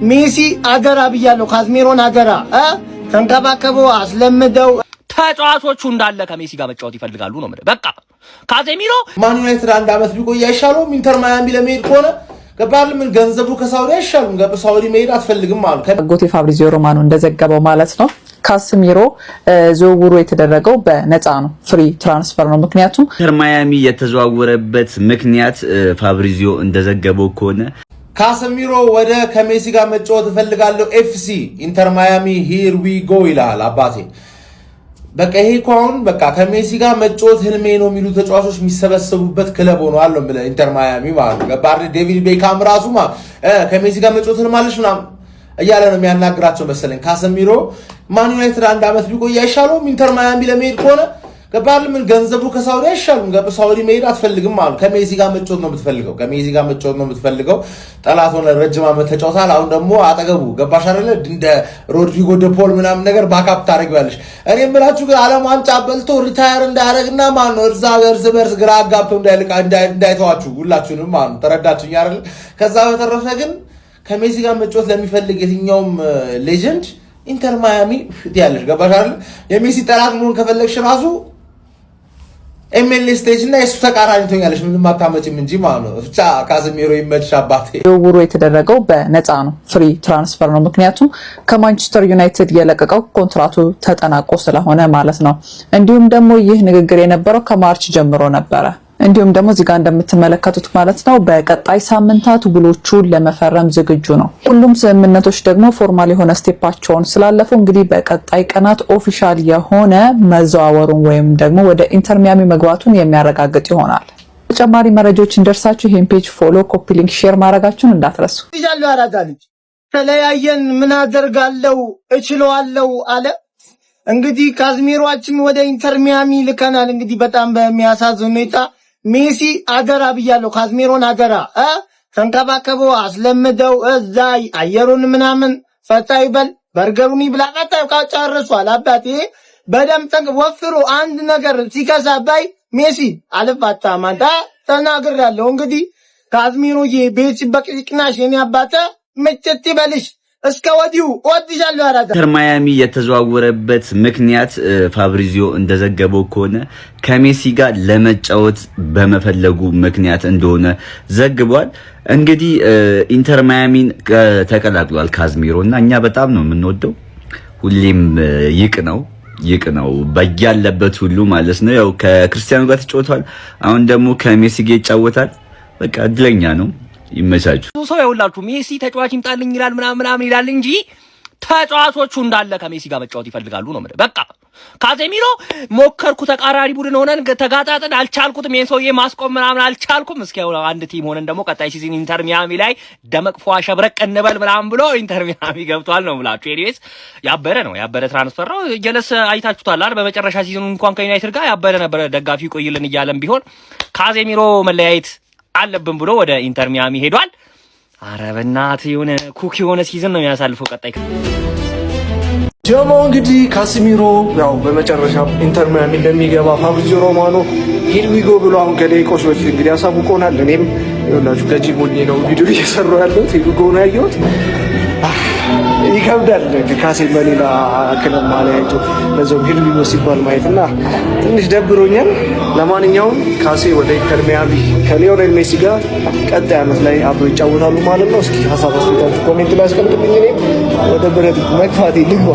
ሜሲ አገራ ብያለሁ። ካዝሜሮን አገራ ተንከባከበው አስለምደው። ተጫዋቾቹ እንዳለ ከሜሲ ጋር መጫወት ይፈልጋሉ ነው ማለት በቃ። ካዜሚሮ ማን ዩናይትድ አንድ አመት ቢቆይ አይሻለውም? ኢንተር ማያሚ ለመሄድ ከሆነ ገባል ምን ገንዘቡ ከሳውዲ አይሻልም? ሳውዲ መሄድ አትፈልግም አሉ። ጎቴ ፋብሪዚዮ ሮማኖ እንደዘገበው ማለት ነው ካስሚሮ ዝውውሩ የተደረገው በነፃ ነው፣ ፍሪ ትራንስፈር ነው። ምክንያቱም ኢንተር ማያሚ የተዘዋወረበት ምክንያት ፋብሪዚዮ እንደዘገበው ከሆነ ካስሚሮ ወደ ከሜሲ ጋር መጫወት እፈልጋለሁ ኤፍሲ ኢንተር ማያሚ ሂር ዊ ጎ ይላል አባቴ። በቃ ይሄ አሁን በቃ ከሜሲ ጋር መጫወት ህልሜ ነው የሚሉ ተጫዋቾች የሚሰበሰቡበት ክለብ ሆኗል ነው ብለ ኢንተር ማያሚ ማለት ነው። ገባር ዴቪድ ቤካም ራሱ ከሜሲ ጋር መጫወት ህልም አለሽ ምናምን እያለ ነው የሚያናግራቸው መሰለኝ። ካስሚሮ ማን ዩናይትድ አንድ አመት ቢቆይ አይሻለውም? ኢንተር ማያሚ ለመሄድ ከሆነ ገባል ምን ገንዘቡ ከሳውዲ አይሻልም? ሳውዲ መሄድ አትፈልግም አሉ። ከሜሲ ጋር መጫወት ነው የምትፈልገው፣ ከሜሲ ጋር መጫወት ነው የምትፈልገው። ጠላት ሆነ ረጅም አመት ተጫውታል። አሁን ደግሞ አጠገቡ ገባሽ አይደለ? እንደ ሮድሪጎ ደ ፖል ምናምን ነገር ባካፕ ታደርጊዋለሽ። እኔ የምላችሁ ግን ዓለም ዋንጫ በልቶ ሪታየር እንዳያደርግና ማን ነው እርስ በርስ ግራ አጋብቶ እንዳይተዋችሁ ሁላችሁንም ማን ነው ተረዳችሁኝ አይደል? ከዛ በተረፈ ግን ከሜሲ ጋር መጫወት ለሚፈልግ የትኛውም ሌጀንድ ኢንተር ማያሚ ያለሽ ገባሽ አይደል? የሜሲ ጠላት መሆን ከፈለግሽ ራሱ ኤምኤልኤ ስቴጅ እና የሱ ተቃራኒ ትሆኛለሽ። ምንም አታመጪም እንጂ ማለት ነው። ብቻ ካዝሚሮ ይመችሽ አባቴ። ዝውውሩ የተደረገው በነፃ ነው፣ ፍሪ ትራንስፈር ነው። ምክንያቱም ከማንቸስተር ዩናይትድ የለቀቀው ኮንትራቱ ተጠናቆ ስለሆነ ማለት ነው። እንዲሁም ደግሞ ይህ ንግግር የነበረው ከማርች ጀምሮ ነበረ። እንዲሁም ደግሞ እዚህ ጋር እንደምትመለከቱት ማለት ነው በቀጣይ ሳምንታት ውሎቹን ለመፈረም ዝግጁ ነው። ሁሉም ስምምነቶች ደግሞ ፎርማል የሆነ ስቴፓቸውን ስላለፉ እንግዲህ በቀጣይ ቀናት ኦፊሻል የሆነ መዘዋወሩን ወይም ደግሞ ወደ ኢንተር ሚያሚ መግባቱን የሚያረጋግጥ ይሆናል። ተጨማሪ መረጃዎች እንደርሳችሁ ይሄን ፔጅ ፎሎ፣ ኮፒ ሊንክ፣ ሼር ማድረጋችሁን እንዳትረሱ። ይያለው አራዳልኝ ተለያየን ምን አደርጋለሁ እችለዋለሁ አለ። እንግዲህ ካዝሚሮአችን ወደ ኢንተር ሚያሚ ልከናል። እንግዲህ በጣም በሚያሳዝን ሁኔታ ሜሲ አገራ ብያለሁ። ካዝሜሮን አገራ ተንከባከበው አስለምደው። እዛ አየሩን ምናምን ፈታ ይበል በርገሩን ይብላ። ጨርሷል አባቴ። በደም ወፍሮ አንድ ነገር ሲከሳ ባይ ሜሲ አልፋታም አንተ ተናግሬያለሁ። እንግዲህ ካዝሜሮዬ ቤት በቅቅናሽ የኔ አባተ ምጭት ይበልሽ። እስከ ወዲሁ ወድጃለሁ። አራዳ ኢንተር ማያሚ የተዘዋወረበት ምክንያት ፋብሪዚዮ እንደዘገበው ከሆነ ከሜሲ ጋር ለመጫወት በመፈለጉ ምክንያት እንደሆነ ዘግቧል። እንግዲህ ኢንተር ማያሚን ተቀላቅሏል ካዝሚሮ እና እኛ በጣም ነው የምንወደው። ሁሌም ይቅ ነው በያለበት ሁሉ ማለት ነው። ያው ከክርስቲያኖ ጋር ተጫውቷል። አሁን ደግሞ ከሜሲ ጋር ይጫወታል። በቃ እድለኛ ነው። ይመቻችሁ። ሰው ያውላችሁ ሜሲ ተጫዋች ይምጣልኝ ይላል ምናምን ይላል እንጂ ተጫዋቾቹ እንዳለ ከሜሲ ጋር መጫወት ይፈልጋሉ ነው ማለት በቃ። ካዜሚሮ ሞከርኩ፣ ተቃራኒ ቡድን ሆነን ተጋጣጥን፣ አልቻልኩትም፣ ይሄን ሰውዬ ማስቆም ምናምን አልቻልኩም። እስኪ አንድ ቲም ሆነን ደግሞ ቀጣይ ሲዝን ኢንተር ሚያሚ ላይ ደመቅፎ አሸብረቅ እንበል ምናምን ብሎ ኢንተር ሚያሚ ገብቷል ነው ብላችሁ። ኤኒዌይስ ያበረ ትራንስፈር ነው። ጀለስ አይታችሁታል አይደል? በመጨረሻ ሲዝኑ እንኳን ከዩናይትድ ጋር ያበረ ነበረ። ደጋፊ ቆይልን እያለም ቢሆን ካዜሚሮ መለያየት አለብን ብሎ ወደ ኢንተር ሚያሚ ሄዷል። አረ በእናትህ የሆነ ኩክ የሆነ ሲዝን ነው የሚያሳልፈው ቀጣይ። ጀሞ እንግዲህ ካስሚሮ ያው በመጨረሻ ኢንተር ሚያሚ እንደሚገባ ፋብሪዚዮ ሮማኖ ሂድዊጎ ብሎ አሁን ከደቂቃዎች በፊት እንግዲህ ያሳውቆናል። እኔም ይኸውላችሁ ከጂም ሆኜ ነው ቪዲዮ እየሰራሁ ያለሁት። ሂድዊጎ ነው ያየሁት። ይከብዳል ካሴን በሌላ ክለብ ማለያየቱ ለዛው ሂድዊጎ ሲባል ማየትና ትንሽ ደብሮኛል። ለማንኛውም ካሴ ወደ ኢንተር ሚያሚ ከሊዮኔል ሜሲ ጋር ቀጣይ ዓመት ላይ አብረው ይጫወታሉ ማለት ነው። እስኪ ሀሳብ አስተያየታችሁ ኮሜንት ላይ አስቀምጡልኝ። እኔ ወደ ብረት መግፋቴ ልግባ።